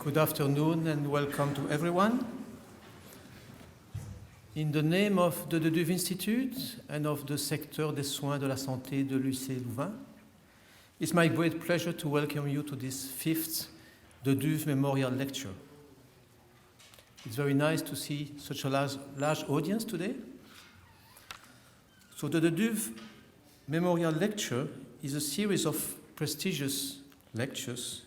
Good afternoon and welcome to everyone. In the name of the Deduve Institute and of the Secteur des Soins de la Santé de l'UC Louvain, it's my great pleasure to welcome you to this fifth Deduve Memorial Lecture. It's very nice to see such a large audience today. So the Deduve Memorial Lecture is a series of prestigious lectures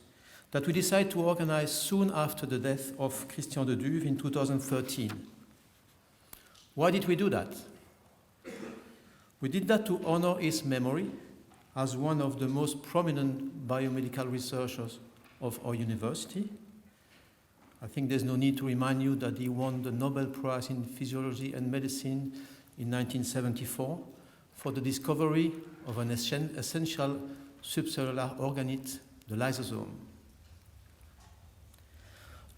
that we decided to organize soon after the death of Christian Deduve in 2013. Why did we do that? We did that to honor his memory as one of the most prominent biomedical researchers of our university. I think there's no need to remind you that he won the Nobel Prize in Physiology and Medicine in 1974 for the discovery of an essential subcellular organelle, the lysosome.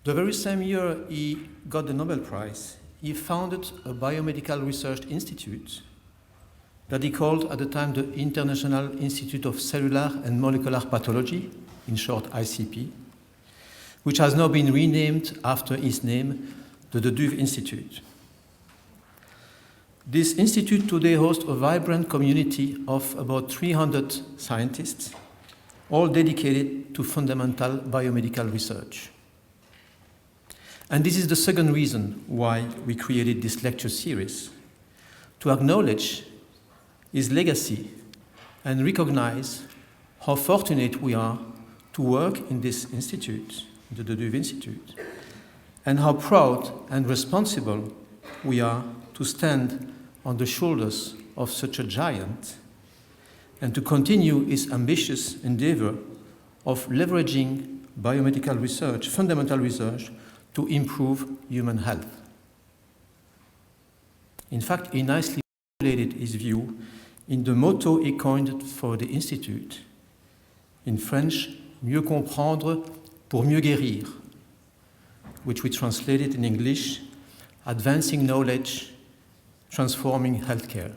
The very same year he got the Nobel Prize, he founded a biomedical research institute that he called at the time the International Institute of Cellular and Molecular Pathology, in short ICP, which has now been renamed after his name, the Deduve Institute. This institute today hosts a vibrant community of about 300 scientists, all dedicated to fundamental biomedical research. And this is the second reason why we created this lecture series, to acknowledge his legacy and recognize how fortunate we are to work in this institute, the Deduve Institute, and how proud and responsible we are to stand on the shoulders of such a giant and to continue his ambitious endeavor of leveraging biomedical research, fundamental research, to improve human health. In fact, he nicely formulated his view in the motto he coined for the Institute, in French, mieux comprendre pour mieux guérir, which we translated in English, advancing knowledge, transforming healthcare.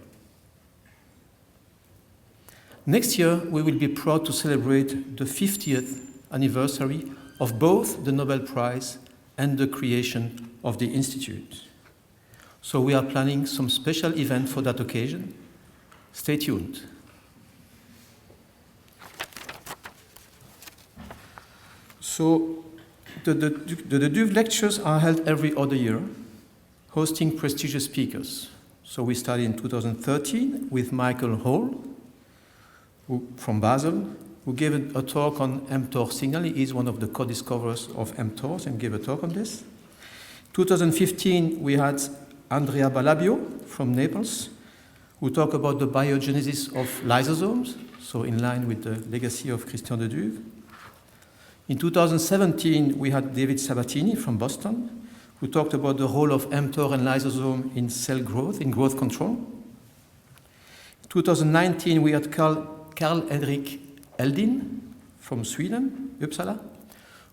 Next year, we will be proud to celebrate the 50th anniversary of both the Nobel Prize and the creation of the Institute. So we are planning some special event for that occasion. Stay tuned. So the Deduve lectures are held every other year, hosting prestigious speakers. So we started in 2013 with Michael Hall, from Basel, who gave a talk on mTOR signal. He is one of the co-discoverers of mTORs and gave a talk on this. 2015, we had Andrea Ballabio from Naples, who talked about the biogenesis of lysosomes, so in line with the legacy of Christian Deduve. In 2017, we had David Sabatini from Boston, who talked about the role of mTOR and lysosome in cell growth, in growth control. In 2019, we had Carl-Henrik Eldin from Sweden, Uppsala,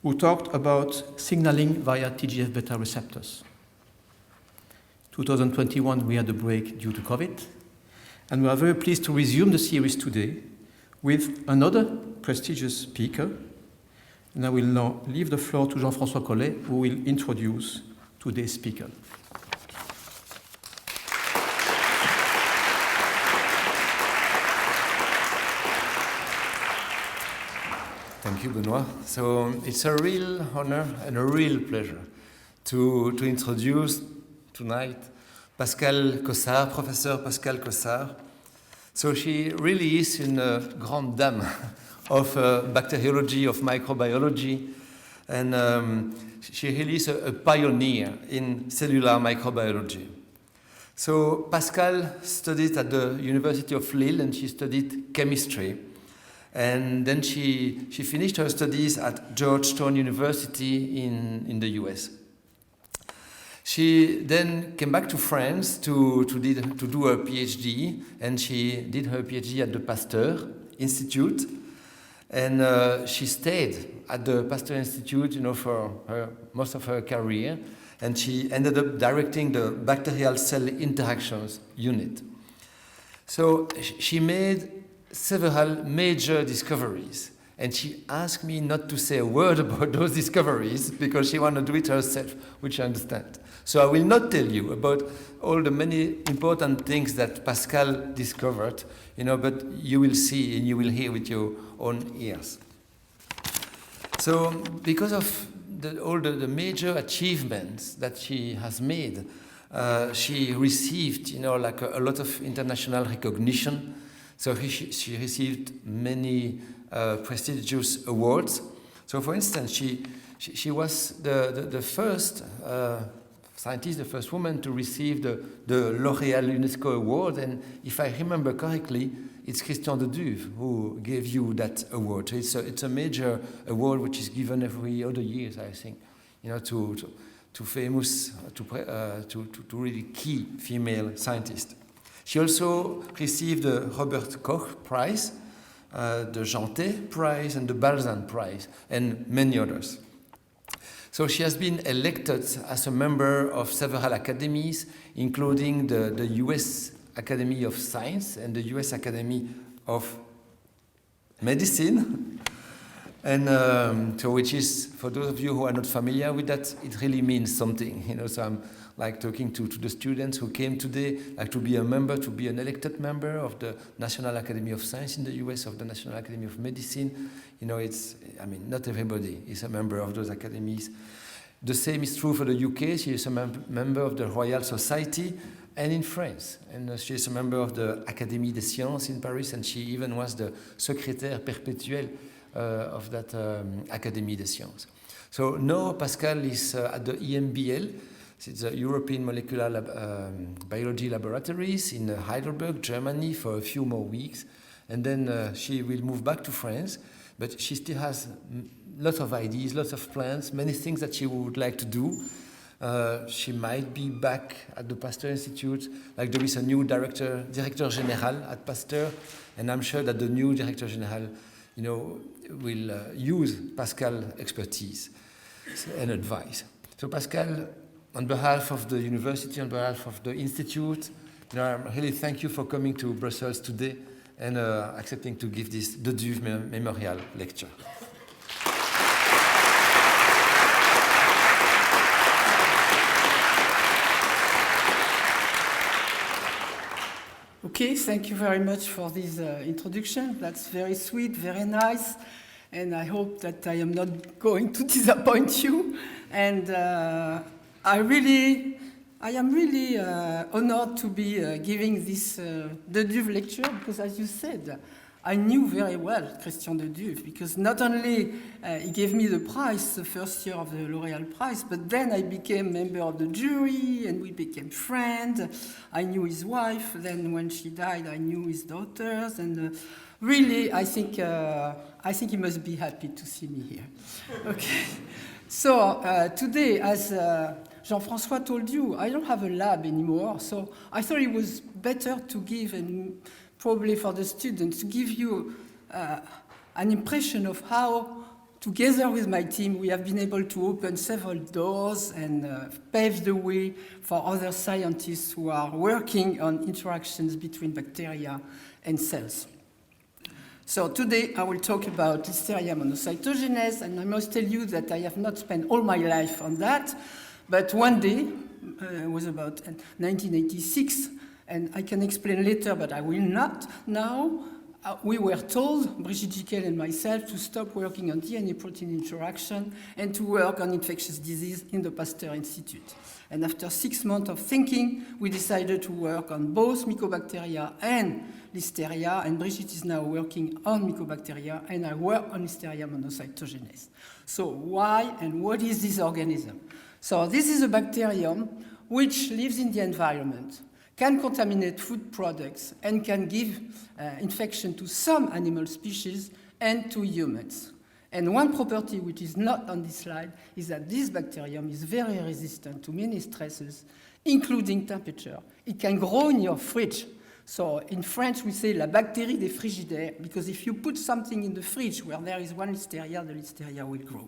who talked about signaling via TGF-beta receptors. 2021, we had a break due to COVID, and we are very pleased to resume the series today with another prestigious speaker. And I will now leave the floor to Jean-François Collet, who will introduce today's speaker. Thank you, Benoit. So it's a real honor and a real pleasure to introduce tonight Pascale Cossard, Professor Pascale Cossard. So she really is une grande dame of bacteriology, of microbiology, and she really is a pioneer in cellular microbiology. So Pascale studied at the University of Lille, and she studied chemistry. And then she finished her studies at Georgetown University in the US. She then came back to France to do her PhD, and she did her PhD at the Pasteur Institute. And she stayed at the Pasteur Institute, for most of her career, and she ended up directing the bacterial cell interactions unit. So she made several major discoveries And she asked me not to say a word about those discoveries because she wanted to do it herself, which I understand. So I will not tell you about all the many important things that Pascal discovered, but you will see and you will hear with your own ears. So because of all the major achievements that she has made, she received, a lot of international recognition. So she received many prestigious awards. So, for instance, she was the first scientist, the first woman to receive the L'Oréal UNESCO award. And if I remember correctly, it's Christian de Duve who gave you that award. So it's a major award which is given every other year, I think, to famous, to really key female scientists. She also received the Robert Koch Prize, the Jeantet Prize, and the Balzan Prize, and many others. So she has been elected as a member of several academies, including the US Academy of Science and the US Academy of Medicine. And so which is, for those of you who are not familiar with that, it really means something. So I'm talking to the students who came today, to be an elected member of the National Academy of Science in the US, of the National Academy of Medicine. Not everybody is a member of those academies. The same is true for the UK. She is a member of the Royal Society, and in France. And she is a member of the Académie des Sciences in Paris, and she even was the secrétaire perpétuelle of that Académie des Sciences. So now Pascal is at the EMBL. It's the European Molecular Biology Laboratories in Heidelberg, Germany, for a few more weeks. And then she will move back to France. But she still has lots of ideas, lots of plans, many things that she would like to do. She might be back at the Pasteur Institute. There is a new director general at Pasteur. And I'm sure that the new director general, will use Pascal's expertise and advice. So Pascal, on behalf of the university, on behalf of the institute, I really thank you for coming to Brussels today and accepting to give this De Duve Memorial lecture. Okay, thank you very much for this introduction. That's very sweet, very nice, and I hope that I am not going to disappoint you. And I am really honored to be giving this De Duve lecture because, as you said, I knew very well Christian de Duve because not only he gave me the prize the first year of the L'Oréal Prize, but then I became member of the jury and we became friends. I knew his wife. Then when she died, I knew his daughters. And really, I think he must be happy to see me here. Okay. So today, as Jean-François told you, I don't have a lab anymore. So I thought it was better to give and probably for the students, to give you an impression of how, together with my team, we have been able to open several doors and pave the way for other scientists who are working on interactions between bacteria and cells. So today I will talk about Listeria monocytogenes, and I must tell you that I have not spent all my life on that, but one day, it was about 1986, and I can explain later, but I will not now. We were told, Brigitte Gicquel and myself, to stop working on DNA-protein interaction and to work on infectious disease in the Pasteur Institute. And after 6 months of thinking, we decided to work on both Mycobacteria and Listeria, and Brigitte is now working on Mycobacteria, and I work on Listeria monocytogenes. So why and what is this organism? So this is a bacterium which lives in the environment, can contaminate food products, and can give infection to some animal species and to humans. And one property which is not on this slide is that this bacterium is very resistant to many stresses, including temperature. It can grow in your fridge. So in French, we say la bactérie des frigidaires, because if you put something in the fridge where there is one Listeria, the Listeria will grow.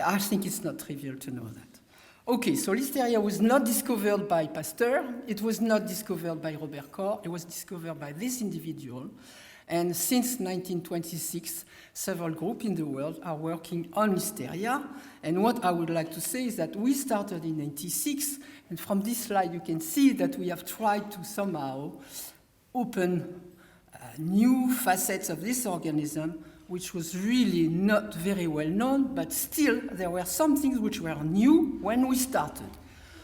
I think it's not trivial to know that. Okay, so Listeria was not discovered by Pasteur. It was not discovered by Robert Koch. It was discovered by this individual. And since 1926, several groups in the world are working on Listeria. And what I would like to say is that we started in 1996, and from this slide you can see that we have tried to somehow open new facets of this organism, which was really not very well known, but still there were some things which were new when we started.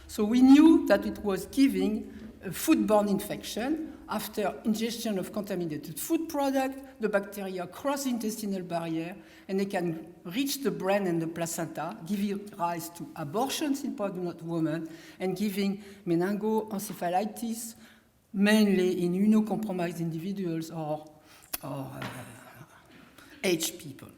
So we knew that it was giving a foodborne infection. After ingestion of contaminated food product, the bacteria cross the intestinal barrier and they can reach the brain and the placenta, giving rise to abortions in pregnant women and giving meningoencephalitis, mainly in immunocompromised individuals or aged people.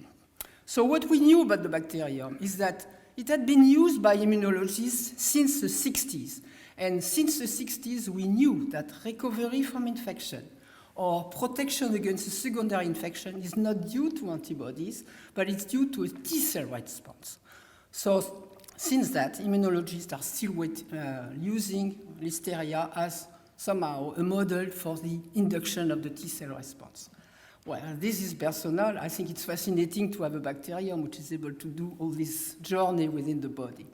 So what we knew about the bacterium is that it had been used by immunologists since the 60s. And since the 60s, we knew that recovery from infection or protection against a secondary infection is not due to antibodies, but it's due to a T-cell response. So since that, immunologists are still using Listeria as somehow a model for the induction of the T-cell response. Well, this is personal. I think it's fascinating to have a bacterium which is able to do all this journey within the body.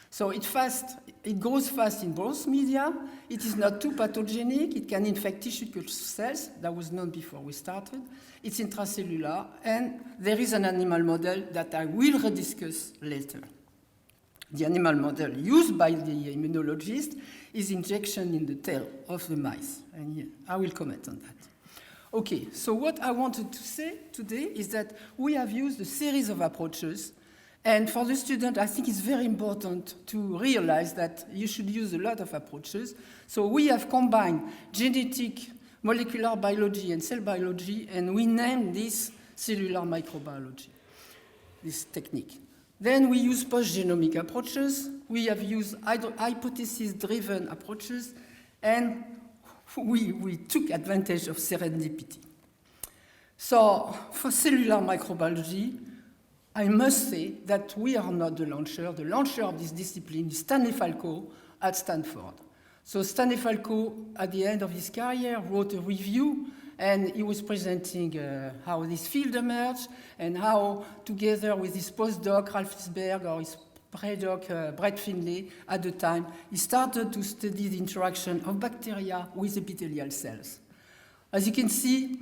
So it grows fast in both media. It is not too pathogenic. It can infect tissue culture cells. That was known before we started. It's intracellular. And there is an animal model that I will rediscuss later. The animal model used by the immunologist is injection in the tail of the mice. And I will comment on that. Okay, so what I wanted to say today is that we have used a series of approaches. And for the student, I think it's very important to realize that you should use a lot of approaches. So we have combined genetic, molecular biology, and cell biology, and we named this cellular microbiology, this technique. Then we use post-genomic approaches. We have used hypothesis-driven approaches, and we took advantage of serendipity. So for cellular microbiology, I must say that we are not the launcher. The launcher of this discipline is Stanley Falco at Stanford. So Stanley Falco, at the end of his career, wrote a review, and he was presenting how this field emerged and how, together with his postdoc, Ralph Isberg, or his predoc, Brett Finlay, at the time, he started to study the interaction of bacteria with epithelial cells. As you can see,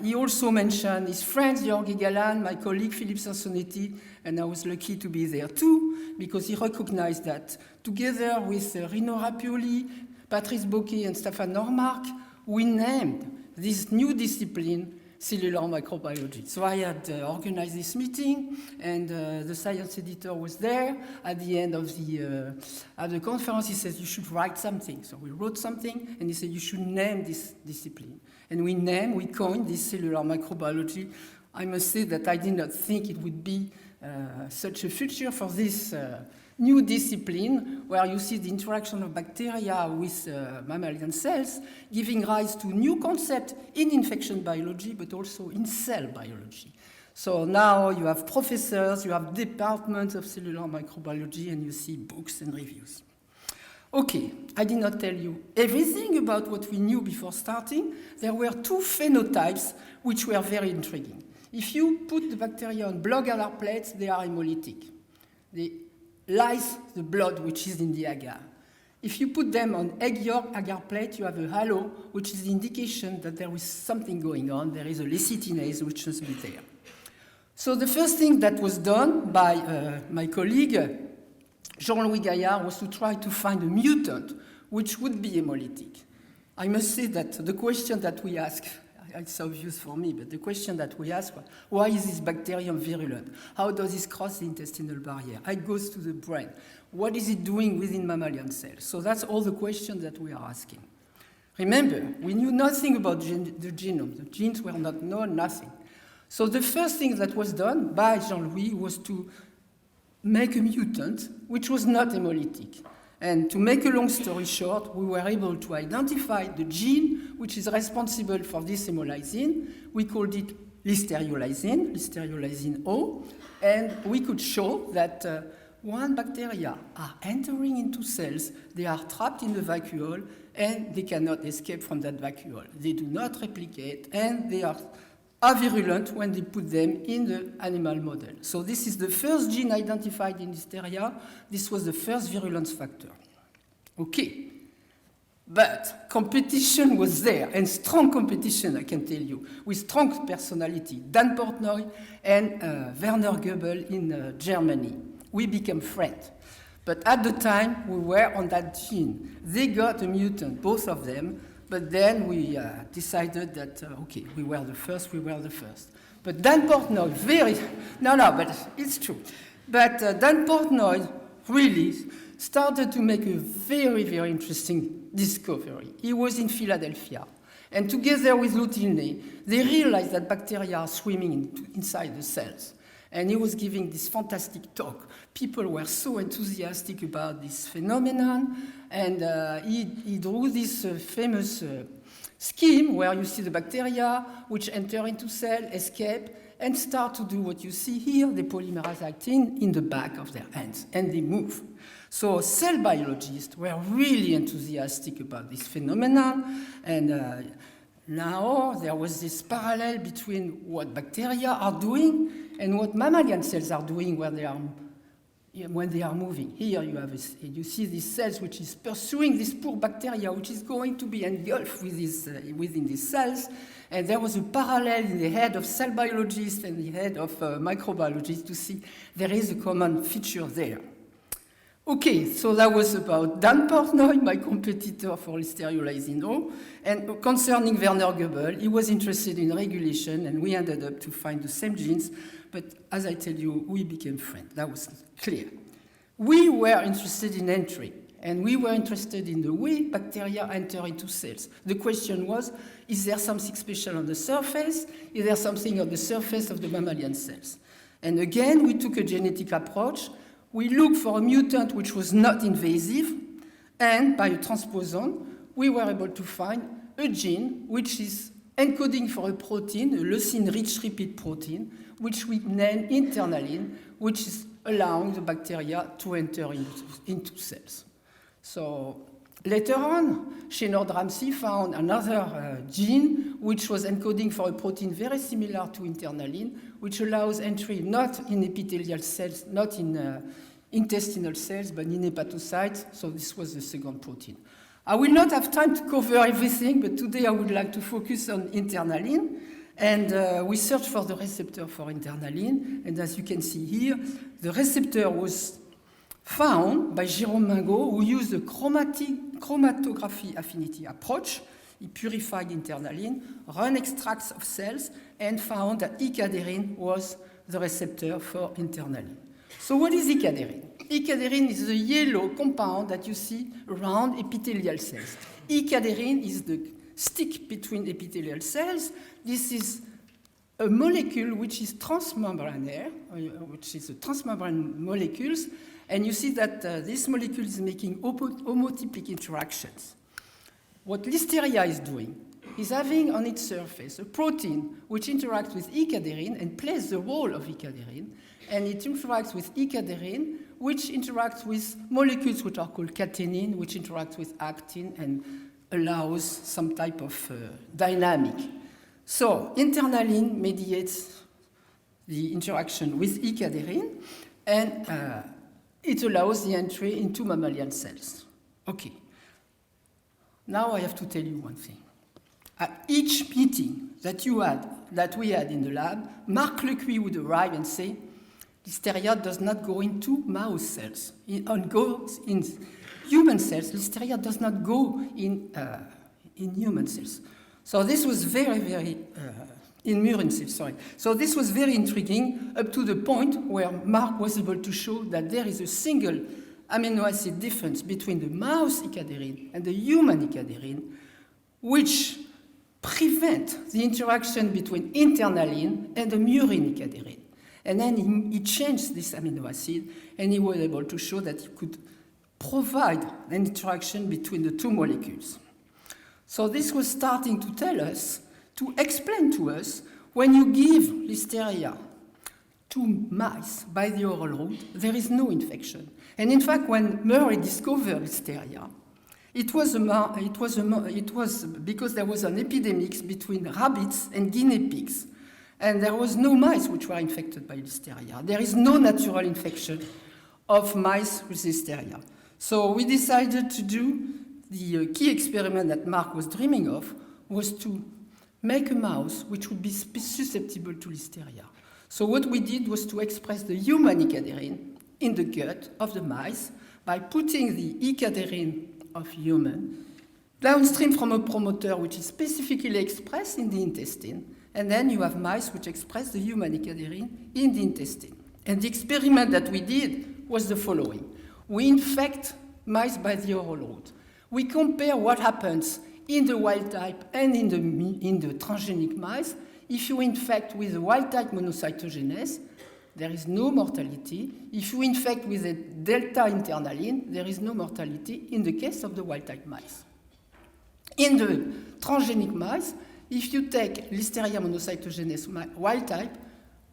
he also mentioned his friends, Jorge Galan, my colleague, Philippe Sansonetti, and I was lucky to be there too, because he recognized that together with Rino Rappioli, Patrice Bocquet, and Stefan Normark, we named this new discipline, cellular microbiology. So I had organized this meeting, and the science editor was there. At the end of the conference, he says, you should write something. So we wrote something, and he said, you should name this discipline. And we coined this cellular microbiology. I must say that I did not think it would be such a future for this new discipline, where you see the interaction of bacteria with mammalian cells, giving rise to new concepts in infection biology, but also in cell biology. So now you have professors, you have departments of cellular microbiology, and you see books and reviews. Okay, I did not tell you everything about what we knew before starting. There were two phenotypes which were very intriguing. If you put the bacteria on blood agar plates, they are hemolytic. They lyse the blood which is in the agar. If you put them on egg yolk agar plate, you have a halo, which is the indication that there is something going on. There is a lecithinase which must be there. So the first thing that was done by my colleague, Jean-Louis Gaillard, was to try to find a mutant which would be hemolytic. I must say that the question that we ask, it's obvious for me, but the question that we ask was, why is this bacterium virulent? How does it cross the intestinal barrier? How it goes to the brain? What is it doing within mammalian cells? So that's all the questions that we are asking. Remember, we knew nothing about the genome. The genes were not known, nothing. So the first thing that was done by Jean-Louis was to make a mutant which was not hemolytic. And to make a long story short, we were able to identify the gene which is responsible for this hemolysin. We called it listeriolysine, listeriolysine O, and we could show that when bacteria are entering into cells, they are trapped in the vacuole and they cannot escape from that vacuole. They do not replicate and they are virulent when they put them in the animal model. So this is the first gene identified in Listeria. This was the first virulence factor. Okay. But competition was there, and strong competition, I can tell you, with strong personality. Dan Portnoy and Werner Goebel in Germany. We became friends. But at the time, we were on that gene. They got a mutant, both of them, but then we decided that, okay, we were the first. But Dan Portnoy, but it's true. But Dan Portnoy really started to make a very, very interesting discovery. He was in Philadelphia, and together with Lou Tilney, they realized that bacteria are swimming inside the cells. And he was giving this fantastic talk. People were so enthusiastic about this phenomenon, and he drew this famous scheme where you see the bacteria which enter into cell, escape, and start to do what you see here, the polymerase actin in the back of their hands, and they move. So cell biologists were really enthusiastic about this phenomenon, and now there was this parallel between what bacteria are doing and what mammalian cells are doing when they are moving. Here you see these cells which is pursuing this poor bacteria which is going to be engulfed within these cells, and there was a parallel in the head of cell biologists and the head of microbiologists to see there is a common feature there. Okay, so that was about Dan Portnoy, my competitor for Listeria lysino. And concerning Werner Goebel, he was interested in regulation, and we ended up to find the same genes. But as I tell you, we became friends. That was clear. We were interested in entry, and we were interested in the way bacteria enter into cells. The question was, is there something special on the surface? Is there something on the surface of the mammalian cells? And again, we took a genetic approach. We looked for a mutant which was not invasive, and by a transposon, we were able to find a gene which is encoding for a protein, a leucine-rich repeat protein, which we name internalin, which is allowing the bacteria to enter into cells. So later on, Shenord Ramsey found another gene which was encoding for a protein very similar to internalin, which allows entry not in epithelial cells, not in intestinal cells, but in hepatocytes. So this was the second protein. I will not have time to cover everything, but today I would like to focus on internalin. And we searched for the receptor for internalin. And as you can see here, the receptor was found by Jérôme Mingot, who used the chromatography affinity approach. He purified internalin, ran extracts of cells, and found that ikaderin was the receptor for internalin. So what is ikaderin? Ikaderin is the yellow compound that you see around epithelial cells. Ikaderin is the stick between epithelial cells. This is a molecule which is transmembranaire, which is a transmembrane molecules, and you see that this molecule is making homotypic interactions. What Listeria is doing is having on its surface a protein which interacts with ikaderin and plays the role of ikaderin, and it interacts with ikaderin, which interacts with molecules which are called catenin, which interacts with actin and allows some type of dynamic. So internalin mediates the interaction with ikaderin, and it allows the entry into mammalian cells. Okay. Now I have to tell you one thing. At each meeting that we had in the lab, Marc Lecuy would arrive and say, Listeria does not go into mouse cells. It goes in human cells. Listeria does not go in human cells. So this was in murine cells, sorry. So this was very intriguing up to the point where Marc was able to show that there is a single amino acid difference between the mouse ikaderin and the human ikaderin, which prevent the interaction between internalin and the murine ikaderin. And then he changed this amino acid, and he was able to show that he could provide an interaction between the two molecules. So this was starting to tell us, to explain to us, when you give Listeria to mice by the oral route, there is no infection. And in fact, when Murray discovered Listeria, it was because there was an epidemic between rabbits and guinea pigs. And there was no mice which were infected by Listeria. There is no natural infection of mice with Listeria. So we decided to do the key experiment that Mark was dreaming of, was to make a mouse which would be susceptible to Listeria. So what we did was to express the human icadrine in the gut of the mice by putting the icadrine of human downstream from a promoter which is specifically expressed in the intestine, and then you have mice which express the human icadrine in the intestine. And the experiment that we did was the following. We infect mice by the oral route. We compare what happens in the wild type and in the transgenic mice. If you infect with the wild type monocytogenes, there is no mortality. If you infect with a delta internaline, there is no mortality in the case of the wild type mice. In the transgenic mice, if you take Listeria monocytogenes wild type,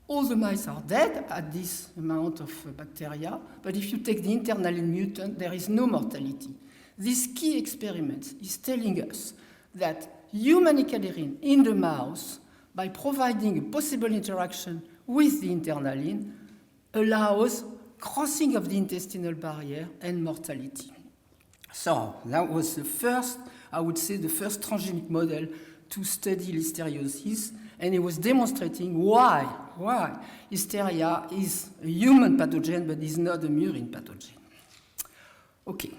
all the mice are dead at this amount of bacteria, but if you take the internaline mutant, there is no mortality. This key experiment is telling us that human icadrine in the mouse, by providing a possible interaction with the internaline, allows crossing of the intestinal barrier and mortality. So that was the first, I would say, the first transgenic model to study listeriosis, and it was demonstrating why Listeria is a human pathogen but is not a murine pathogen. Okay.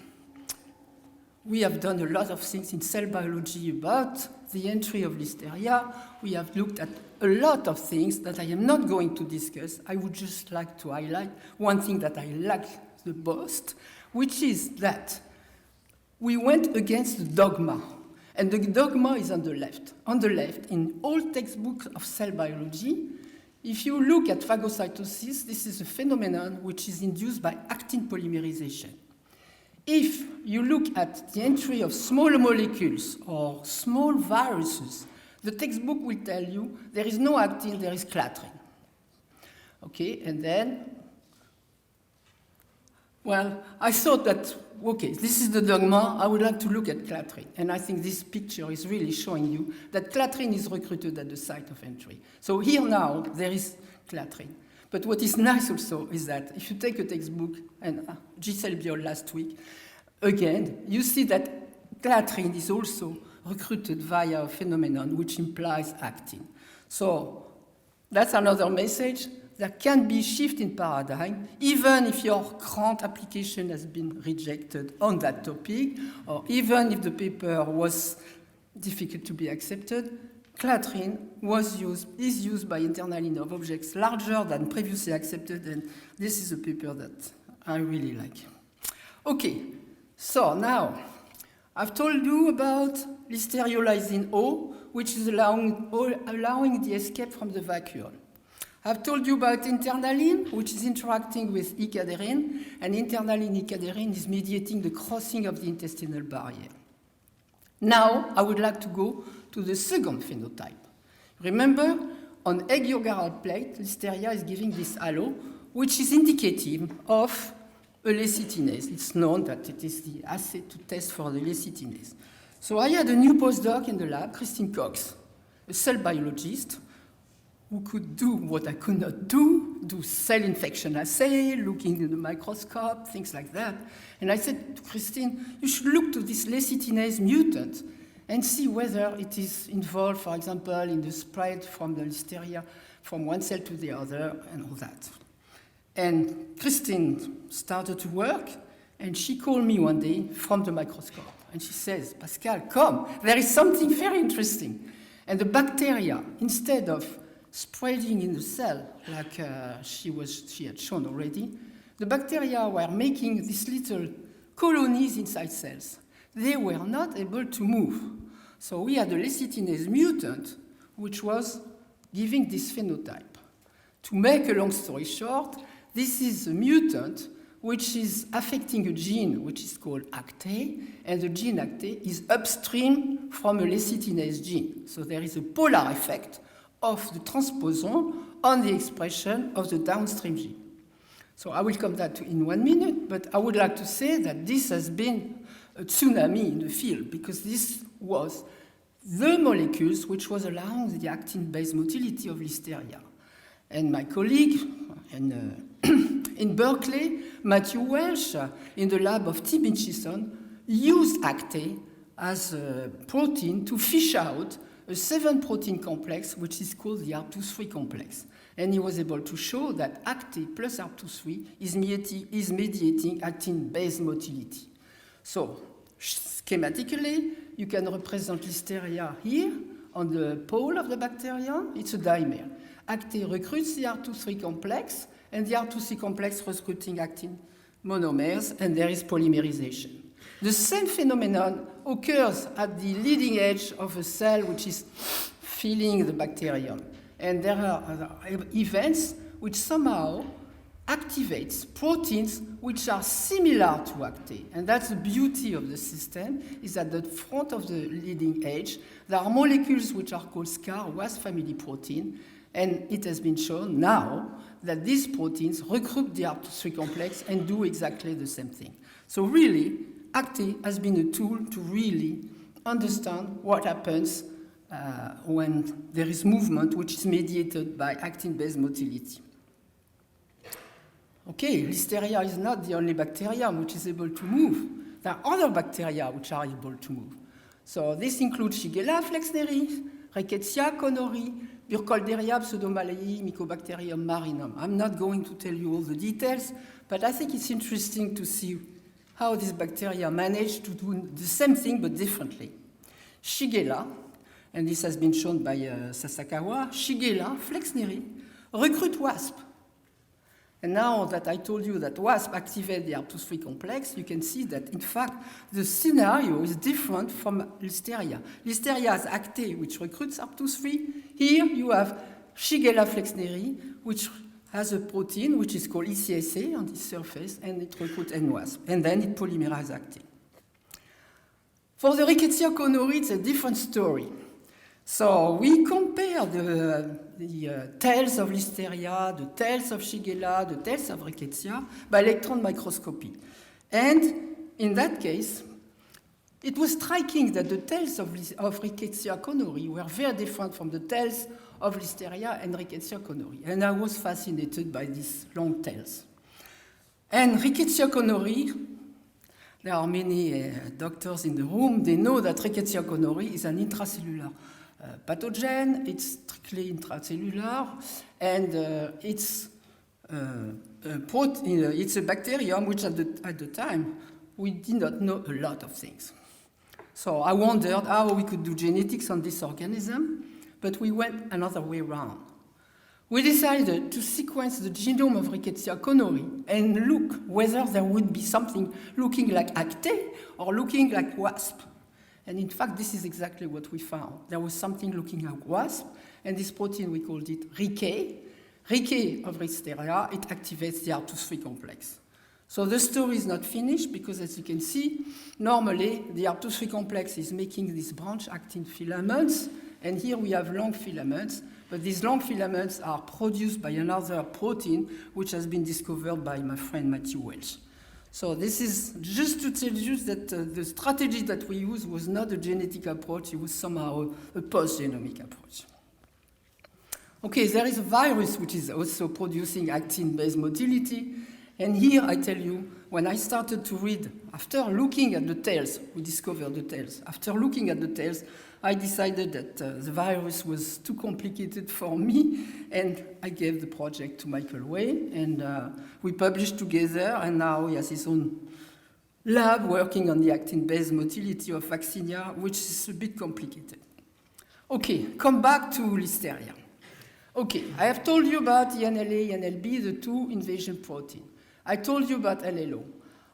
We have done a lot of things in cell biology about the entry of Listeria. We have looked at a lot of things that I am not going to discuss. I would just like to highlight one thing that I like the most, which is that we went against the dogma. And the dogma is on the left. On the left, in all textbooks of cell biology, if you look at phagocytosis, this is a phenomenon which is induced by actin polymerization. If you look at the entry of small molecules or small viruses, the textbook will tell you there is no actin, there is clathrin. Okay, and then, well, I thought that, okay, this is the dogma, I would like to look at clathrin. And I think this picture is really showing you that clathrin is recruited at the site of entry. So here now, there is clathrin. But what is nice also is that if you take a textbook, and Giselle Biol last week, again, you see that clathrin is also recruited via a phenomenon which implies actin. So that's another message. There can be shift in paradigm, even if your grant application has been rejected on that topic, or even if the paper was difficult to be accepted. Clathrin is used by internaline of objects larger than previously accepted, and this is a paper that I really like. Okay, so now I've told you about listeriolysin O, which is allowing the escape from the vacuole. I've told you about internaline, which is interacting with icadrine, and internaline icadrine is mediating the crossing of the intestinal barrier. Now, I would like to go to the second phenotype. Remember, on egg yolk agar plate, Listeria is giving this halo, which is indicative of a lecithinase. It's known that it is the assay to test for the lecithinase. So I had a new postdoc in the lab, Christine Cox, a cell biologist, who could do what I could not do cell infection assay, looking in the microscope, things like that. And I said to Christine, you should look to this lecithinase mutant and see whether it is involved, for example, in the spread from the Listeria from one cell to the other and all that. And Christine started to work, and she called me one day from the microscope. And she says, Pascal, come, there is something very interesting. And the bacteria, instead of spreading in the cell, like she had shown already, the bacteria were making these little colonies inside cells. They were not able to move. So we had a lecithinase mutant, which was giving this phenotype. To make a long story short, this is a mutant which is affecting a gene which is called ACTE, and the gene ACTE is upstream from a lecithinase gene. So there is a polar effect of the transposon on the expression of the downstream gene. So I will come that in 1 minute, but I would like to say that this has been a tsunami in the field, because this was the molecules which was allowing the actin-based motility of Listeria. And my colleague in Berkeley, Matthew Welsh, in the lab of Tim Mitchison, used ACTE as a protein to fish out a 7-protein complex, which is called the ARP2/3 complex. And he was able to show that ACTE plus ARP2/3 is mediating actin-based motility. So, schematically, you can represent Listeria here on the pole of the bacterium. It's a dimer. ACTE recruits the ARP2/3 complex, and the ARP2/3 complex recruiting actin monomers, and there is polymerization. The same phenomenon occurs at the leading edge of a cell which is filling the bacterium. And there are other events which somehow activates proteins which are similar to ACTE. And that's the beauty of the system, is at the front of the leading edge, there are molecules which are called SCAR, Wasp family protein, and it has been shown now that these proteins recruit the ARP2/3 complex and do exactly the same thing. So really, ACTE has been a tool to really understand what happens when there is movement which is mediated by actin-based motility. Okay, Listeria is not the only bacterium which is able to move. There are other bacteria which are able to move. So this includes Shigella flexneri, Rickettsia conori, Burkholderia, Pseudomallei, Mycobacterium marinum. I'm not going to tell you all the details, but I think it's interesting to see how these bacteria manage to do the same thing but differently. Shigella, and this has been shown by Sasakawa, Shigella flexneri recruit wasp. And now that I told you that wasp activate the ARP2/3 complex, you can see that in fact the scenario is different from Listeria. Listeria has ACTE, which recruits ARP2/3. Here you have Shigella flexneri, which has a protein which is called ECSA on the surface, and it recruits NWASP, and then it polymerizes ACTE. For the Rickettsia conori, it's a different story. So we compare the tails of Listeria, the tails of Shigella, the tails of Rickettsia by electron microscopy. And in that case, it was striking that the tails of Rickettsia conori were very different from the tails of Listeria and Rickettsia conori. And I was fascinated by these long tails. And Rickettsia conori, there are many doctors in the room, they know that Rickettsia conori is an intracellular pathogen, it's strictly intracellular, and it's a bacterium which at the time we did not know a lot of things. So I wondered how we could do genetics on this organism, but we went another way around. We decided to sequence the genome of Rickettsia conori and look whether there would be something looking like ACTE or looking like WASP. And in fact, this is exactly what we found. There was something looking like WASP, and this protein, we called it RICE. RICE of Listeria, it activates the ARP2/3 complex. So the story is not finished, because as you can see, normally the ARP2/3 complex is making these branch actin filaments, and here we have long filaments, but these long filaments are produced by another protein which has been discovered by my friend Matthew Welsh. So this is just to tell you that the strategy that we used was not a genetic approach, it was somehow a post-genomic approach. Okay, there is a virus which is also producing actin-based motility, and here I tell you, when I started to read, after looking at the tails, we discovered the tails, after looking at the tails, I decided that the virus was too complicated for me, and I gave the project to Michael Way, and we published together, and now he has his own lab working on the actin-based motility of vaccinia, which is a bit complicated. Okay, come back to Listeria. Okay, I have told you about the NLA, NLB, the two invasion protein. I told you about LLO.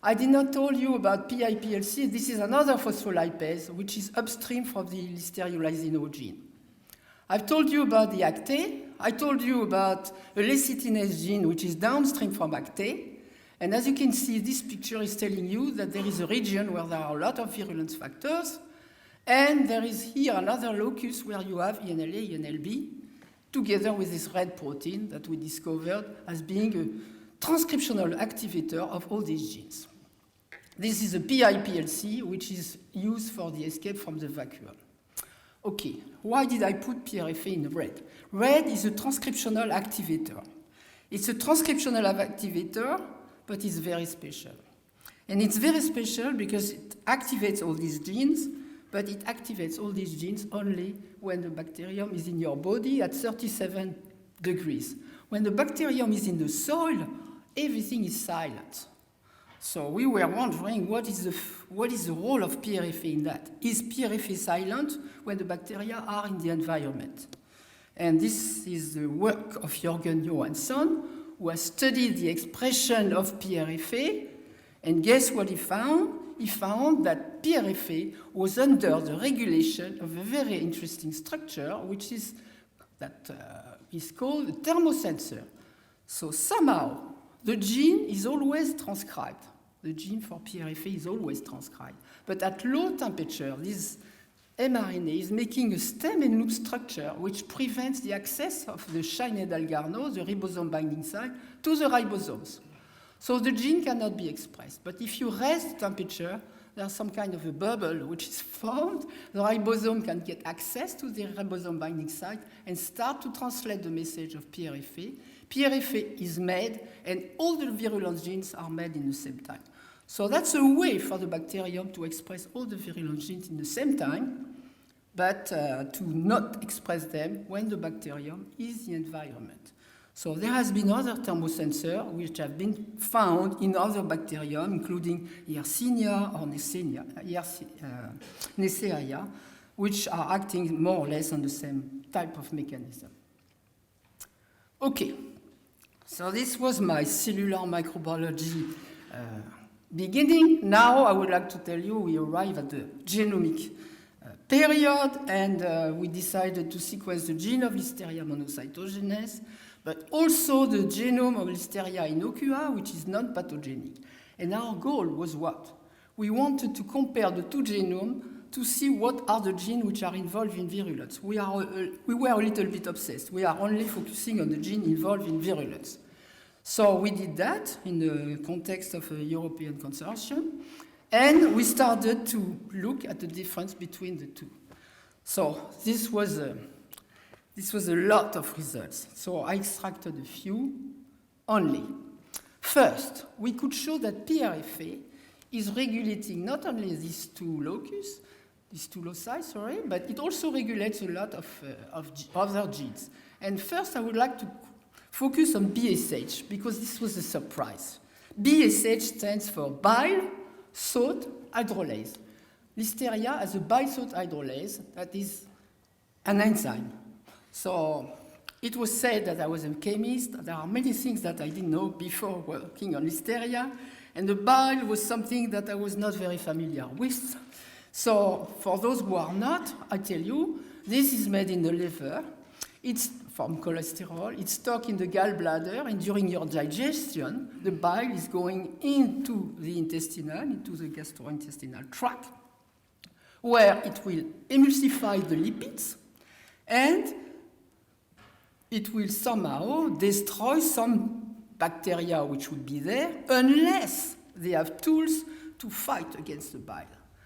I did not tell you about PIPLC. This is another phospholipase, which is upstream from the listeriolysin gene. I've told you about the ACTE. I told you about a lecithinase gene, which is downstream from ACTE. And as you can see, this picture is telling you that there is a region where there are a lot of virulence factors. And there is here another locus where you have ENLA, ENLB. together with this red protein that we discovered as being a transcriptional activator of all these genes. This is a PIPLC, which is used for the escape from the vacuum. Okay, why did I put PRFA in red? Red is a transcriptional activator. It's a transcriptional activator, but it's very special. And it's very special because it activates all these genes, but it activates all these genes only when the bacterium is in your body at 37 degrees. When the bacterium is in the soil, everything is silent. So we were wondering what is the role of PRFA in that? Is PRFA silent when the bacteria are in the environment? And this is the work of Jürgen Johansson, who has studied the expression of PRFA, and guess what he found? He found that PRFA was under the regulation of a very interesting structure, which is called a thermosensor. So somehow, the gene is always transcribed. The gene for PRFA is always transcribed. But at low temperature, this mRNA is making a stem and loop structure which prevents the access of the Shine-Dalgarno, the ribosome binding site, to the ribosomes. So the gene cannot be expressed. But if you raise the temperature, there's some kind of a bubble which is formed. The ribosome can get access to the ribosome binding site and start to translate the message of PRFA. PRFA is made, and all the virulence genes are made in the same time. So that's a way for the bacterium to express all the virulence genes in the same time, but to not express them when the bacterium is in the environment. So there has been other thermosensors which have been found in other bacterium, including Yersinia or Neisseria, which are acting more or less on the same type of mechanism. Okay, so this was my cellular microbiology beginning. Now I would like to tell you we arrive at the genomic period, and we decided to sequence the gene of Listeria monocytogenes, but also the genome of Listeria innocua, which is non-pathogenic. And our goal was what? We wanted to compare the two genomes to see what are the genes which are involved in virulence. We were a little bit obsessed. We are only focusing on the gene involved in virulence. So we did that in the context of a European consortium, and we started to look at the difference between the two. So this was a lot of results. So I extracted a few only. First, we could show that PRFA is regulating not only these two loci, but it also regulates a lot of other genes. And first, I would like to focus on BSH, because this was a surprise. BSH stands for bile salt hydrolase. Listeria has a bile salt hydrolase that is an enzyme. So it was said that I was a chemist. There are many things that I didn't know before working on Listeria, and the bile was something that I was not very familiar with. So for those who are not, I tell you, this is made in the liver. It's from cholesterol. It's stored in the gallbladder, and during your digestion, the bile is going into the gastrointestinal tract, where it will emulsify the lipids, and it will somehow destroy some bacteria which would be there, unless they have tools to fight against the bile.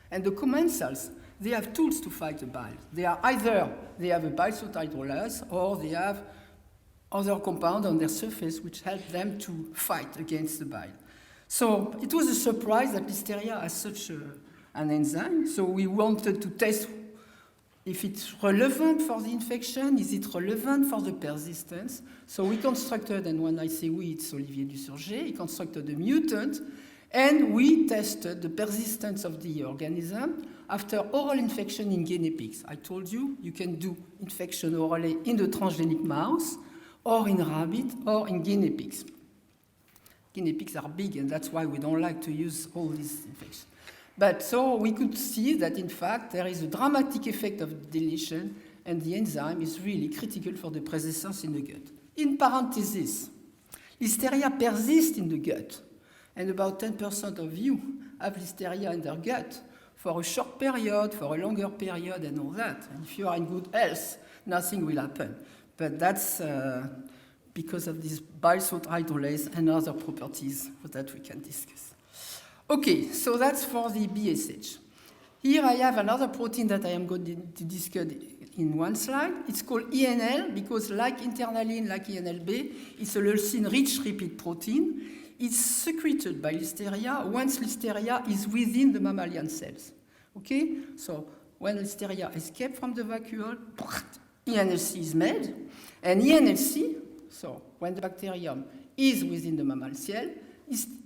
And the commensals, they have tools to fight the bile. They are either they have a bile salt hydrolase, or they have other compounds on their surface which help them to fight against the bile. So it was a surprise that Listeria has such an enzyme. So we wanted to test if it's relevant for the infection, is it relevant for the persistence? So we constructed, and when I say we, it's Olivier Dusurgé, he constructed a mutant, and we tested the persistence of the organism after oral infection in guinea pigs. I told you, you can do infection orally in the transgenic mouse, or in rabbit, or in guinea pigs. Guinea pigs are big, and that's why we don't like to use all these infections. But so we could see that, in fact, there is a dramatic effect of deletion, and the enzyme is really critical for the persistence in the gut. In parentheses, Listeria persists in the gut, and about 10% of you have Listeria in their gut for a short period, for a longer period, and all that. And if you are in good health, nothing will happen. but that's because of this bisulfite hydrolase and other properties that we can discuss. Okay, so that's for the BSH. Here I have another protein that I am going to discuss in one slide. It's called INL because like internaline, like INLB, it's a leucine-rich repeat protein. It's secreted by Listeria once Listeria is within the mammalian cells. Okay? So when Listeria escapes from the vacuole, INLC is made. And INLC, so when the bacterium is within the mammal cell,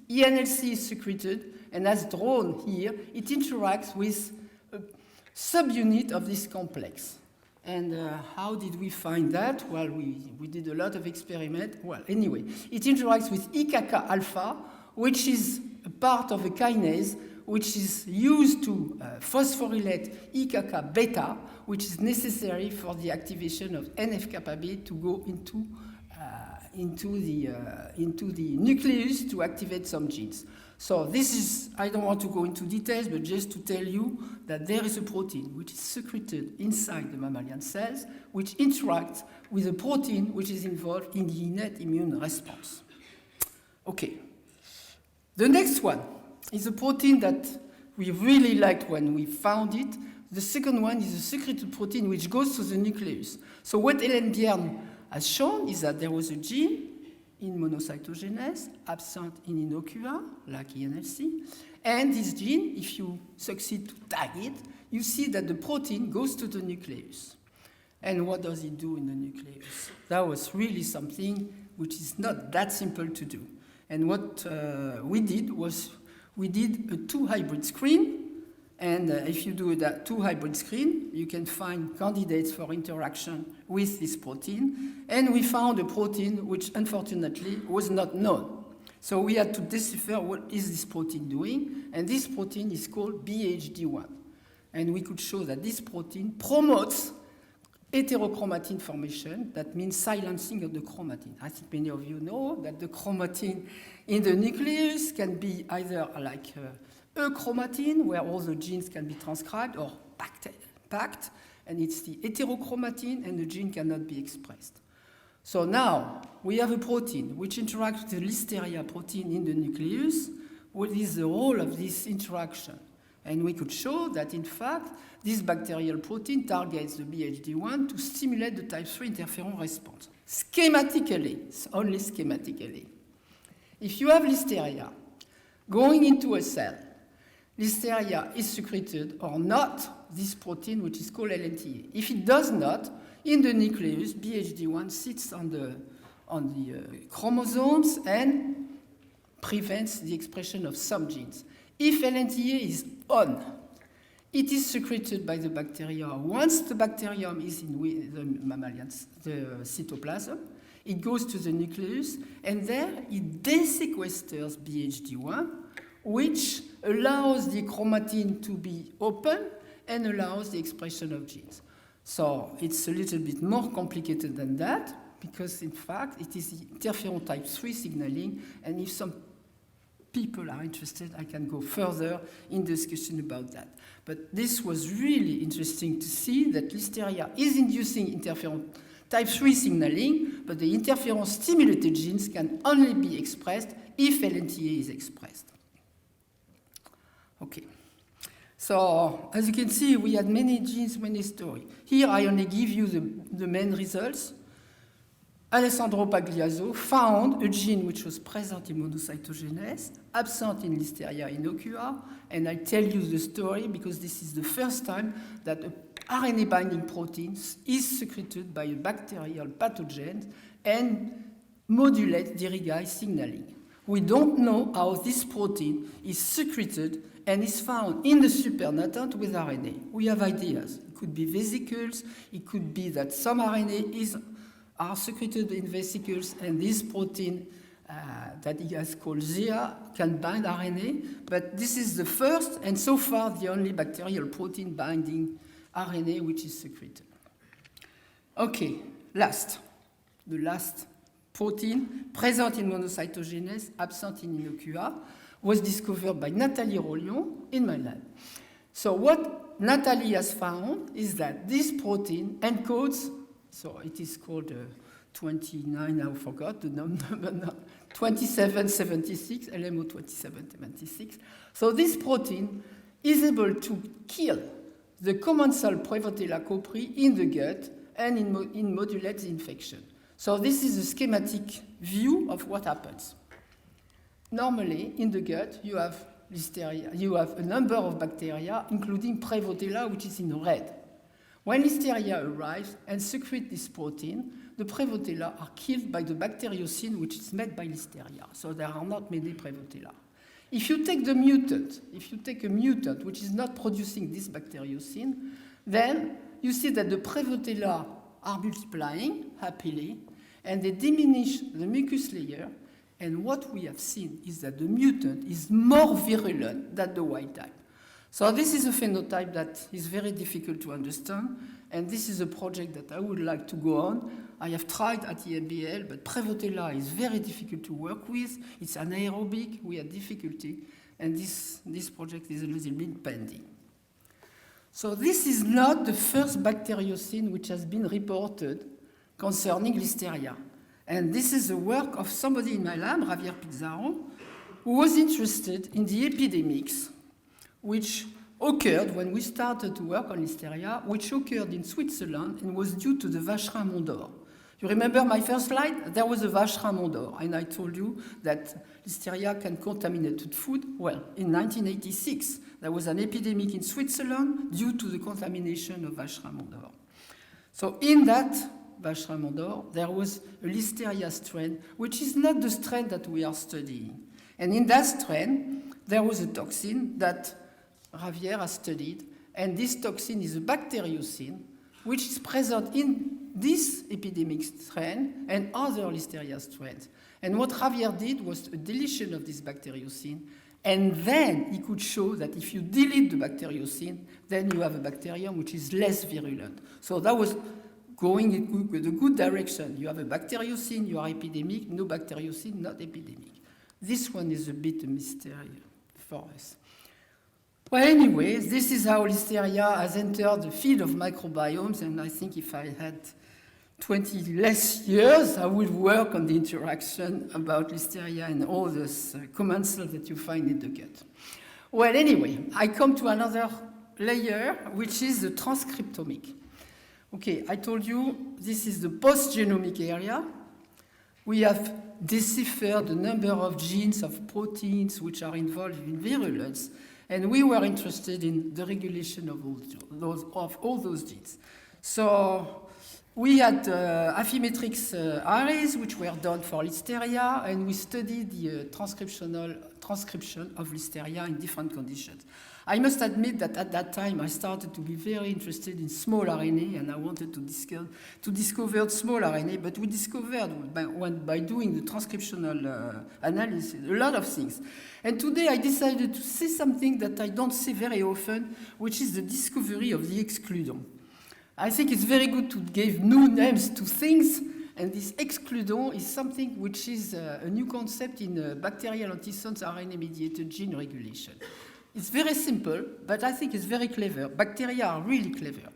INLC is secreted, and as drawn here, it interacts with a subunit of this complex. And how did we find that? Well, we did a lot of experiments. Well, anyway, it interacts with IKK alpha, which is a part of a kinase which is used to phosphorylate IKK beta, which is necessary for the activation of NF-kappa B to go into the nucleus to activate some genes. So this is, I don't want to go into details, but just to tell you that there is a protein which is secreted inside the mammalian cells, which interacts with a protein which is involved in the innate immune response. Okay. The next one is a protein that we really liked when we found it. The second one is a secreted protein which goes to the nucleus. So what Hélène Bierne has shown is that there was a gene in monocytogenes, absent in inocua, like INLC. And this gene, if you succeed to tag it, you see that the protein goes to the nucleus. And what does it do in the nucleus? That was really something which is not that simple to do. And what we did was we did a 2-hybrid screen. And if you do that 2-hybrid screen, you can find candidates for interaction with this protein. And we found a protein which, unfortunately, was not known. So we had to decipher what is this protein doing. And this protein is called BHD1. And we could show that this protein promotes heterochromatin formation. That means silencing of the chromatin. I think many of you know that the chromatin in the nucleus can be either like chromatin, where all the genes can be transcribed, or packed, and it's the heterochromatin, and the gene cannot be expressed. So now we have a protein which interacts with the Listeria protein in the nucleus. What is the role of this interaction? And we could show that, in fact, this bacterial protein targets the BHD1 to stimulate the type 3 interferon response. Schematically, only schematically. If you have Listeria going into a cell, Listeria is secreted or not this protein, which is called LNTA. If it does not, in the nucleus, BHD1 sits on the chromosomes and prevents the expression of some genes. If LNTA is on, it is secreted by the bacteria. Once the bacterium is in the mammalian, the cytoplasm, it goes to the nucleus, and there it desequesters BHD1, which allows the chromatin to be open and allows the expression of genes. So it's a little bit more complicated than that, because in fact it is the interferon type 3 signaling, and if some people are interested, I can go further in discussion about that. But this was really interesting to see that Listeria is inducing interferon type 3 signaling, but the interferon-stimulated genes can only be expressed if LNTA is expressed. Okay. So, as you can see, we had many genes, many stories. Here I only give you the main results. Alessandro Pagliazzo found a gene which was present in monocytogenes, absent in Listeria innocua, and I tell you the story because this is the first time that a RNA-binding protein is secreted by a bacterial pathogen and modulates Dirigai signaling. We don't know how this protein is secreted and is found in the supernatant with RNA. We have ideas. It could be vesicles. It could be that some RNA are secreted in vesicles, and this protein that he has called ZIA can bind RNA. But this is the first, and so far the only bacterial protein binding RNA which is secreted. Okay, the last protein present in monocytogenes, absent in inocua, was discovered by Nathalie Rollion in my lab. So what Nathalie has found is that this protein encodes So it is called 29, I forgot the number, 2776, LMO 2776. So this protein is able to kill the commensal Prevotella copri in the gut and in modulate the infection. So this is a schematic view of what happens. Normally, in the gut, you have Listeria. You have a number of bacteria, including Prevotella, which is in red. When Listeria arrives and secrete this protein, the Prevotella are killed by the bacteriocin, which is made by Listeria. So there are not many Prevotella. If you take a mutant which is not producing this bacteriocin, then you see that the Prevotella are multiplying happily, and they diminish the mucus layer. And what we have seen is that the mutant is more virulent than the wild type. So this is a phenotype that is very difficult to understand, and this is a project that I would like to go on. I have tried at EMBL, but Prevotella is very difficult to work with. It's anaerobic, we have difficulty, and this project is a little bit pending. So this is not the first bacteriocin which has been reported concerning Listeria. And this is the work of somebody in my lab, Javier Pizarro, who was interested in the epidemics which occurred when we started to work on Listeria, which occurred in Switzerland and was due to the Vacherin Mont d'Or. You remember my first slide? There was a Vacherin Mont d'Or, and I told you that Listeria can contaminate food. Well, in 1986, there was an epidemic in Switzerland due to the contamination of Vacherin Mont d'Or. So in that Vacherin Mont d'Or, there was a Listeria strain, which is not the strain that we are studying. And in that strain, there was a toxin that Javier has studied, and this toxin is a bacteriocin, which is present in this epidemic strain and other Listeria strains. And what Javier did was a deletion of this bacteriocin, and then he could show that if you delete the bacteriocin, then you have a bacterium which is less virulent. So that was going in the good direction. You have a bacteriocin, you are epidemic, no bacteriocin, not epidemic. This one is a bit a mystery for us. Well, anyway, this is how Listeria has entered the field of microbiomes, and I think if I had 20 less years, I would work on the interaction about Listeria and all those commensals that you find in the gut. Well, anyway, I come to another layer, which is the transcriptomic. Okay, I told you this is the post-genomic area. We have deciphered the number of genes of proteins which are involved in virulence, and we were interested in the regulation of all those genes. So we had Affymetrix arrays which were done for Listeria, and we studied the transcription of Listeria in different conditions. I must admit that at that time I started to be very interested in small RNA, and I wanted to discover small RNA, but we discovered by doing the transcriptional analysis a lot of things. And today I decided to say something that I don't say very often, which is the discovery of the excludon. I think it's very good to give new names to things, and this excludon is something which is a new concept in bacterial antisense RNA-mediated gene regulation. It's very simple, but I think it's very clever. Bacteria are really clever.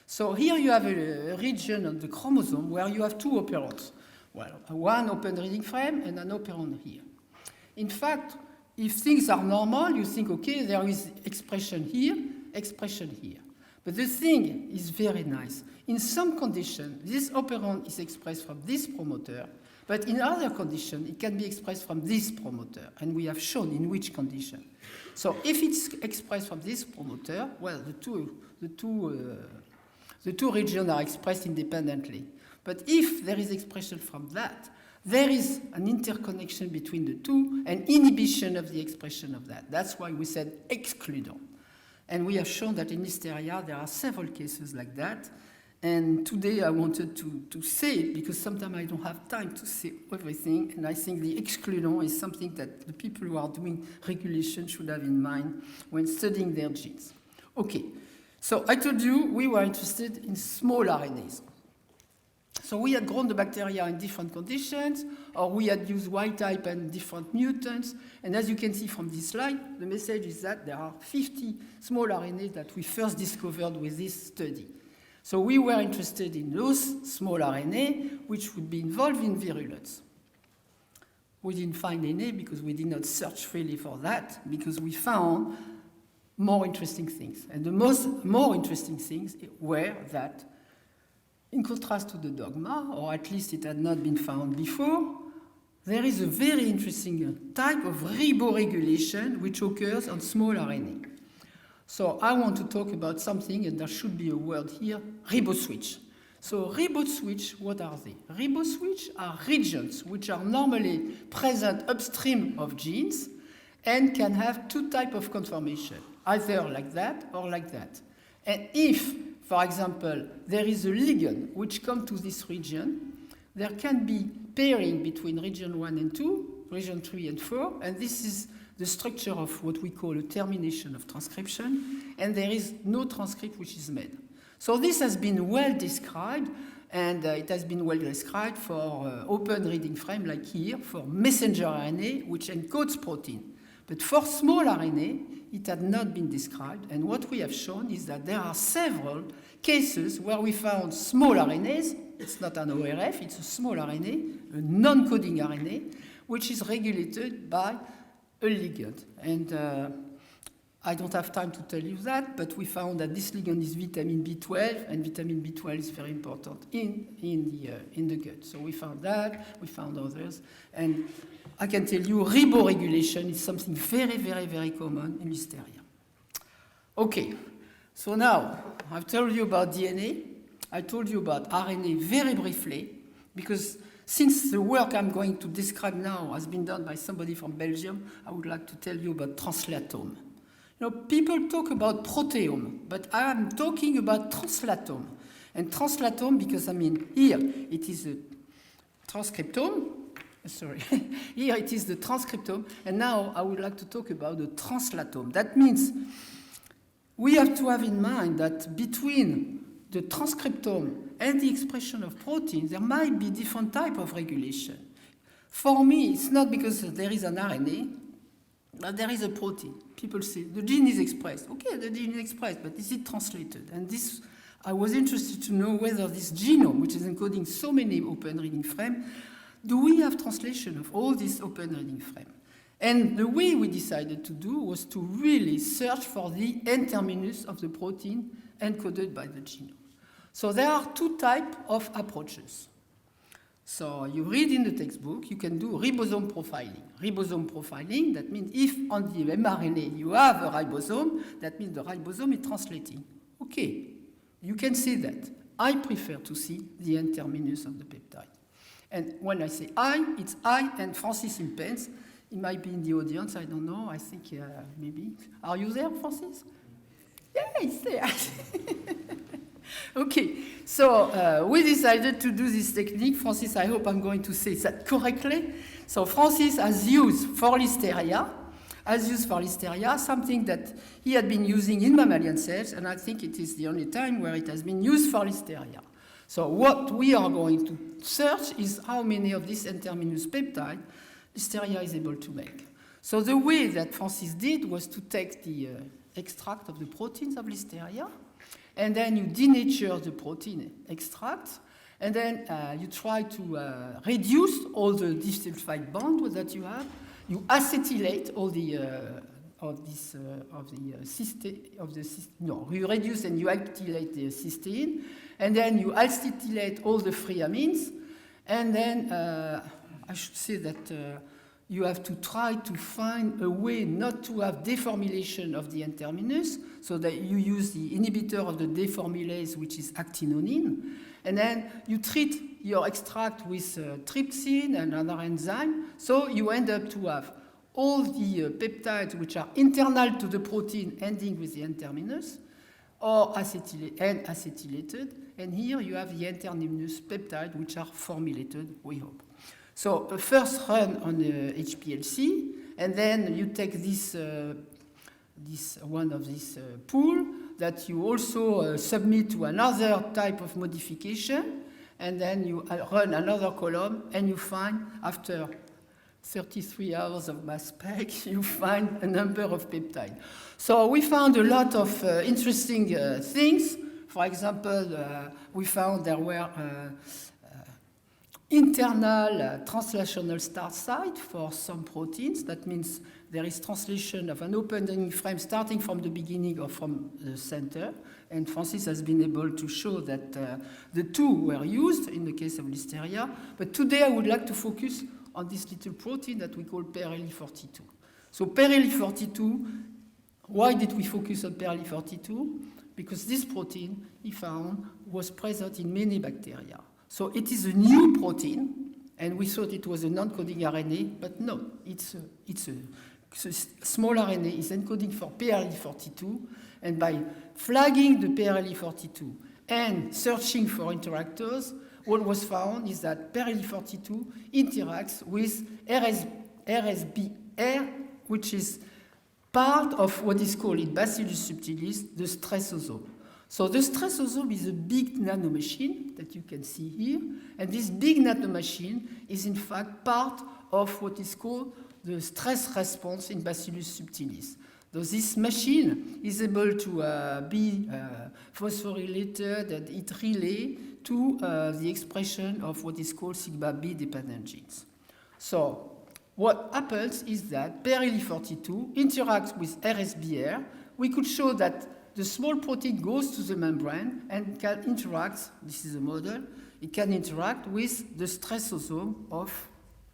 So here you have a region of the chromosome where you have two operons. Well, one open reading frame and an operon here. In fact, if things are normal, you think, okay, there is expression here, expression here. But the thing is very nice. In some conditions, this operon is expressed from this promoter, but in other conditions, it can be expressed from this promoter, and we have shown in which condition. So if it's expressed from this promoter, well, the two regions are expressed independently. But if there is expression from that, there is an interconnection between the two and inhibition of the expression of that. That's why we said excludon. And we have shown that in Listeria, there are several cases like that. And today I wanted to say it because sometimes I don't have time to say everything. And I think the excludon is something that the people who are doing regulation should have in mind when studying their genes. Okay, so I told you we were interested in small RNAs. So we had grown the bacteria in different conditions, or we had used wild type and different mutants. And as you can see from this slide, the message is that there are 50 small RNAs that we first discovered with this study. So we were interested in those small RNA which would be involved in virulence. We didn't find any because we did not search really for that, because we found more interesting things. And the more interesting things were that, in contrast to the dogma, or at least it had not been found before, there is a very interesting type of riboregulation which occurs on small RNA. So I want to talk about something, and there should be a word here, riboswitch. So riboswitch, what are they? Riboswitch are regions which are normally present upstream of genes and can have two types of conformation, either like that or like that. And if, for example, there is a ligand which comes to this region, there can be pairing between region 1 and 2, region 3 and 4, and this is the structure of what we call a termination of transcription, and there is no transcript which is made. So this has been well described, and it has been well described for open reading frame like here, for messenger RNA, which encodes protein. But for small RNA, it had not been described, and what we have shown is that there are several cases where we found small RNAs. It's not an ORF, it's a small RNA, a non-coding RNA, which is regulated by a ligand. And I don't have time to tell you that, but we found that this ligand is vitamin B12, and vitamin B12 is very important in the gut. So we found that, we found others, and I can tell you riboregulation is something very, very, very common in Listeria. Okay, so now I've told you about DNA, I told you about RNA very briefly, because since the work I'm going to describe now has been done by somebody from Belgium, I would like to tell you about translatome. You know, people talk about proteome, but I'm talking about translatome. And translatome, because I mean, here it is a transcriptome, sorry, here it is the transcriptome, and now I would like to talk about the translatome. That means we have to have in mind that between the transcriptome and the expression of proteins, there might be different type of regulation. For me, it's not because there is an RNA, but there is a protein. People say, the gene is expressed. Okay, the gene is expressed, but is it translated? And this, I was interested to know whether this genome, which is encoding so many open reading frames, do we have translation of all these open reading frames? And the way we decided to do was to really search for the N-terminus of the protein encoded by the genome. So there are two types of approaches. So you read in the textbook, you can do ribosome profiling. Ribosome profiling, that means if on the mRNA you have a ribosome, that means the ribosome is translating. Okay, you can see that. I prefer to see the N-terminus of the peptide. And when I say I, it's I and Francis in pens. He might be in the audience, I don't know, I think maybe. Are you there, Francis? Yeah, he's there. Okay, so we decided to do this technique. Francis, I hope I'm going to say that correctly. So Francis has used for Listeria something that he had been using in mammalian cells, and I think it is the only time where it has been used for Listeria. So what we are going to search is how many of this N-terminus peptide Listeria is able to make. So the way that Francis did was to take the extract of the proteins of Listeria, and then you denature the protein extract, and then you try to reduce all the disulfide bond that you have. You acetylate all the you reduce and you acetylate the cysteine, and then you acetylate all the free amines, and then I should say that you have to try to find a way not to have deformylation of the N-terminus, so that you use the inhibitor of the deformylase, which is actinonine, and then you treat your extract with trypsin and another enzyme, so you end up to have all the peptides which are internal to the protein ending with the N-terminus, or acetylated, and here you have the N-terminus peptide which are formulated, we hope. So a first run on the HPLC, and then you take this one of this pool that you also submit to another type of modification, and then you run another column, and you find, after 33 hours of mass spec, you find a number of peptides. So we found a lot of interesting things. For example, we found there were internal translational start site for some proteins. That means there is translation of an opening frame starting from the beginning or from the center. And Francis has been able to show that the two were used in the case of Listeria. But today I would like to focus on this little protein that we call PRLE42. So PRLE42, why did we focus on PRLE42? Because this protein, he found, was present in many bacteria. So it is a new protein, and we thought it was a non-coding RNA, but no, it's a small RNA is encoding for PRLE42, and by flagging the PRLE42 and searching for interactors, what was found is that PRLE42 interacts with RSBR, which is part of what is called in Bacillus subtilis the stressosome. So the stressosome is a big nanomachine that you can see here, and this big nanomachine is in fact part of what is called the stress response in Bacillus subtilis. So this machine is able to be phosphorylated, and it relays to the expression of what is called sigma B dependent genes. So what happens is that PRLE42 interacts with RSBR. We could show that the small protein goes to the membrane and can interact, this is a model, it can interact with the stressosome of,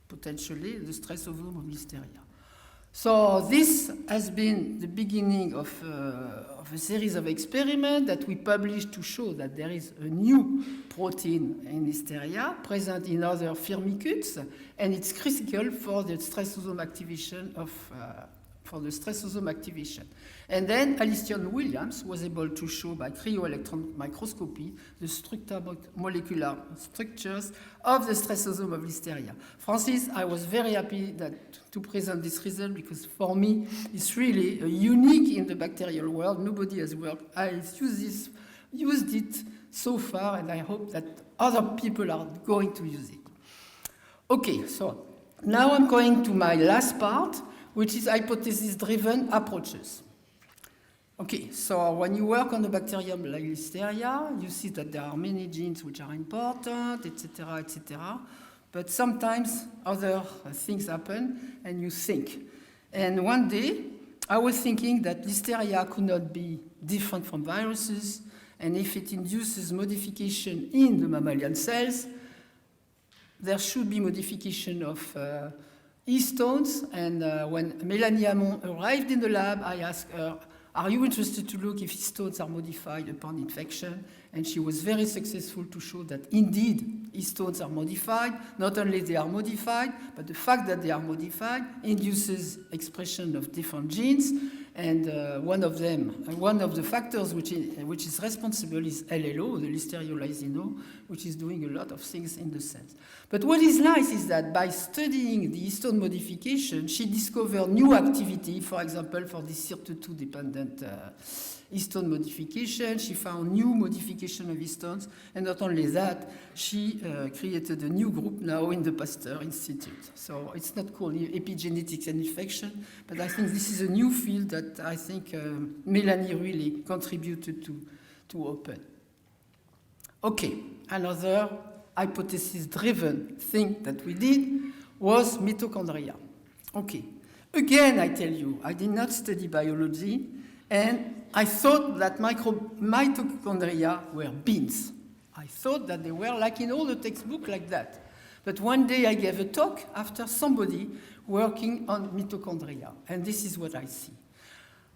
potentially, the stressosome of Listeria. So this has been the beginning of a series of experiments that we published to show that there is a new protein in Listeria present in other firmicutes, and it's critical for the stressosome activation And then Alistair Williams was able to show by cryo-electron microscopy the molecular structures of the stressosome of Listeria. Francis, I was very happy to present this result because for me it's really unique in the bacterial world. Nobody has used it so far, and I hope that other people are going to use it. Okay, so now I'm going to my last part, which is hypothesis-driven approaches. Okay, so when you work on a bacterium like Listeria, you see that there are many genes which are important, etc., etc. But sometimes other things happen, and you think. And one day, I was thinking that Listeria could not be different from viruses, and if it induces modification in the mammalian cells, there should be modification of histones. And when Mélanie Hamon arrived in the lab, I asked her, are you interested to look if histones are modified upon infection? And she was very successful to show that indeed histones are modified. Not only they are modified, but the fact that they are modified induces expression of different genes. And one of the factors which is responsible is LLO, the Listerio-lysino, which is doing a lot of things in the cells. But what is nice is that by studying the histone modification, she discovered new activity, for example, for this SIRT2-dependent histone modification. She found new modification of histones, and not only that, she created a new group now in the Pasteur Institute. So it's not called epigenetics and infection, but I think this is a new field that I think Mélanie really contributed to open. Okay, another hypothesis-driven thing that we did was mitochondria. Okay, again, I tell you, I did not study biology, and I thought that mitochondria were beans. I thought that they were like in all the textbooks like that. But one day I gave a talk after somebody working on mitochondria, and this is what I see.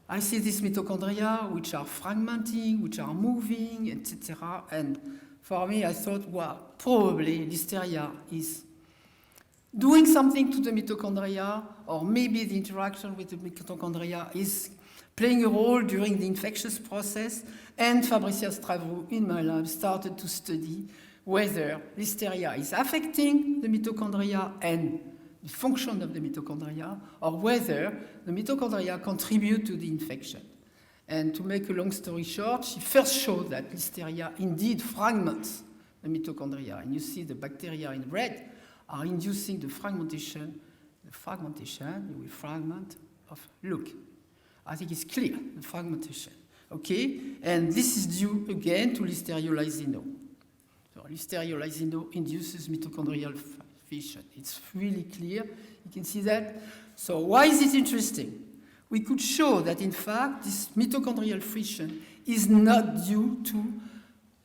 I see these mitochondria which are fragmenting, which are moving, etc. And for me, I thought, well, probably Listeria is doing something to the mitochondria, or maybe the interaction with the mitochondria is playing a role during the infectious process. And Fabricia Stravo in my lab started to study whether Listeria is affecting the mitochondria and the function of the mitochondria, or whether the mitochondria contribute to the infection. And to make a long story short, she first showed that Listeria indeed fragments the mitochondria. And you see the bacteria in red are inducing the fragmentation. You will fragment of, look, I think it's clear, the fragmentation. Okay, and this is due again to Listeria lysino. So Listeria lysino induces mitochondrial fission. It's really clear. You can see that. So why is it interesting? We could show that in fact this mitochondrial fission is not due to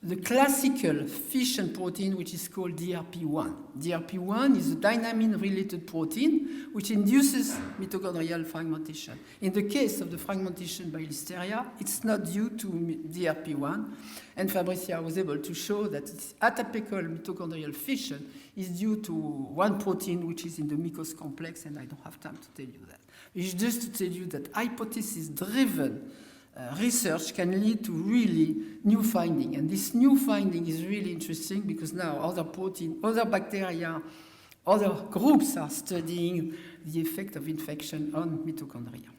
the classical fission protein, which is called DRP1. DRP1 is a dynamine-related protein which induces mitochondrial fragmentation. In the case of the fragmentation by Listeria, it's not due to DRP1, and Fabricia was able to show that its atypical mitochondrial fission is due to one protein which is in the mucous complex, and I don't have time to tell you that. It's just to tell you that hypothesis-driven research can lead to really new finding. And this new finding is really interesting because now other protein, other bacteria, other groups are studying the effect of infection on mitochondria.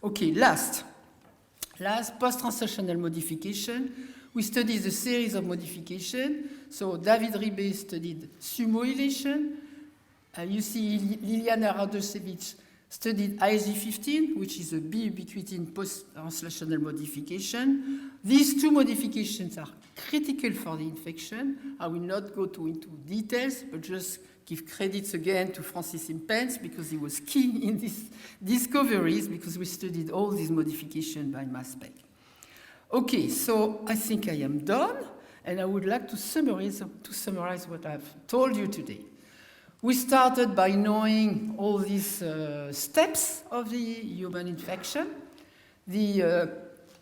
Okay, last, post-translational modification. We studied a series of modification. So David Ribe studied sumoylation. You see Liliana Radosevich studied ISG15, which is a B-ubiquitin post-translational modification. These two modifications are critical for the infection. I will not go into details, but just give credits again to Francis Impens because he was key in these discoveries because we studied all these modifications by mass spec. Okay, so I think I am done, and I would like to summarize what I've told you today. We started by knowing all these steps of the human infection, the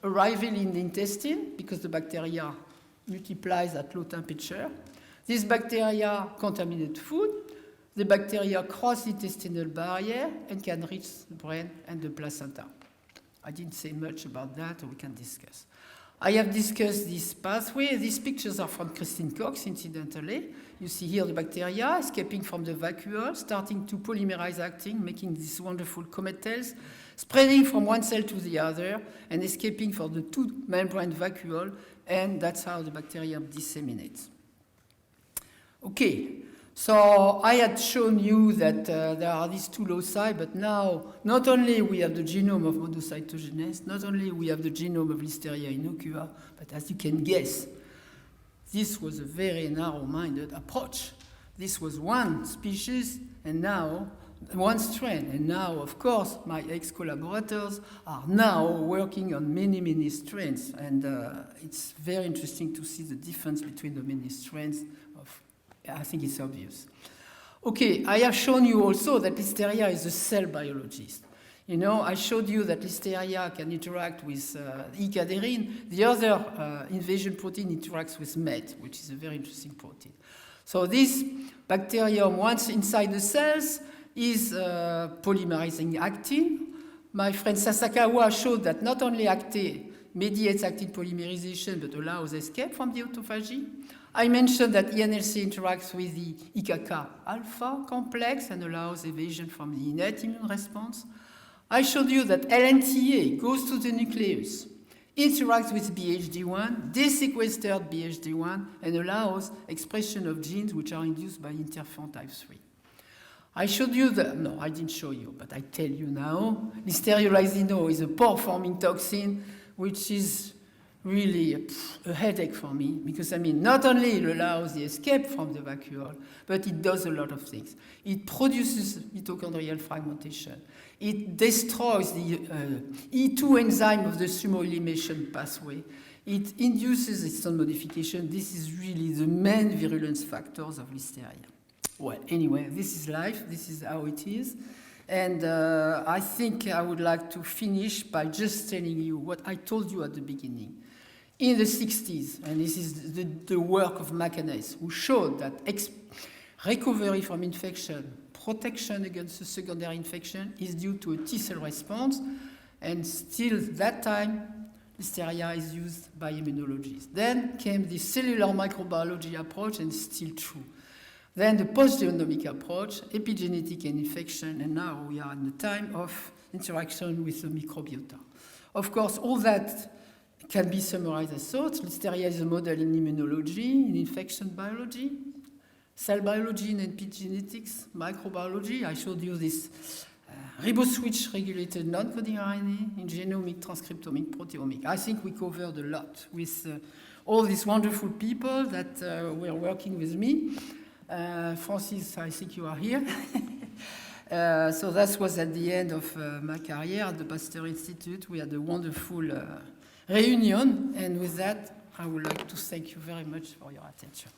arrival in the intestine, because the bacteria multiplies at low temperature. These bacteria contaminate food. The bacteria cross the intestinal barrier and can reach the brain and the placenta. I didn't say much about that, we can discuss. I have discussed this pathway. These pictures are from Christine Cox, incidentally. You see here the bacteria escaping from the vacuole, starting to polymerize acting, making these wonderful comet tails, spreading from one cell to the other, and escaping from the two-membrane vacuole, and that's how the bacterium disseminates. Okay, so I had shown you that there are these two loci, but now not only we have the genome of monocytogenes, not only we have the genome of Listeria innocua, but as you can guess, this was a very narrow-minded approach. This was one species, and now one strain. And now, of course, my ex-collaborators are now working on many, many strains, and it's very interesting to see the difference between the many strains of, I think it's obvious. Okay, I have shown you also that Listeria is a cell biologist. You know, I showed you that Listeria can interact with E-cadherin. The other invasion protein interacts with MET, which is a very interesting protein. So this bacterium, once inside the cells, is polymerizing actin. My friend Sasakawa showed that not only actin mediates actin polymerization, but allows escape from the autophagy. I mentioned that ENLC interacts with the IKK alpha complex and allows evasion from the innate immune response. I showed you that LNTA goes to the nucleus, interacts with BHD1, desequestered BHD1, and allows expression of genes which are induced by interferon type 3. I showed you that, no, I didn't show you, but I tell you now, Listeria lysino is a pore-forming toxin, which is really a headache for me, because, I mean, not only it allows the escape from the vacuole, but it does a lot of things. It produces mitochondrial fragmentation. It destroys the E2 enzyme of the sumoylation pathway. It induces its own modification. This is really the main virulence factors of Listeria. Well, anyway, this is life. This is how it is. And I think I would like to finish by just telling you what I told you at the beginning. In the 60s, and this is the work of McAnais, who showed that recovery from infection, protection against a secondary infection is due to a T-cell response, and still that time, Listeria is used by immunologists. Then came the cellular microbiology approach, and it's still true. Then the post-genomic approach, epigenetic and infection, and now we are in the time of interaction with the microbiota. Of course, all that can be summarized as such. Listeria is a model in immunology, in infection biology, cell biology and epigenetics, microbiology. I showed you this riboswitch regulated non-coding RNA in genomic, transcriptomic, proteomic. I think we covered a lot with all these wonderful people that were working with me. Francis, I think you are here. So that was at the end of my career at the Pasteur Institute. We had a wonderful reunion, and with that, I would like to thank you very much for your attention.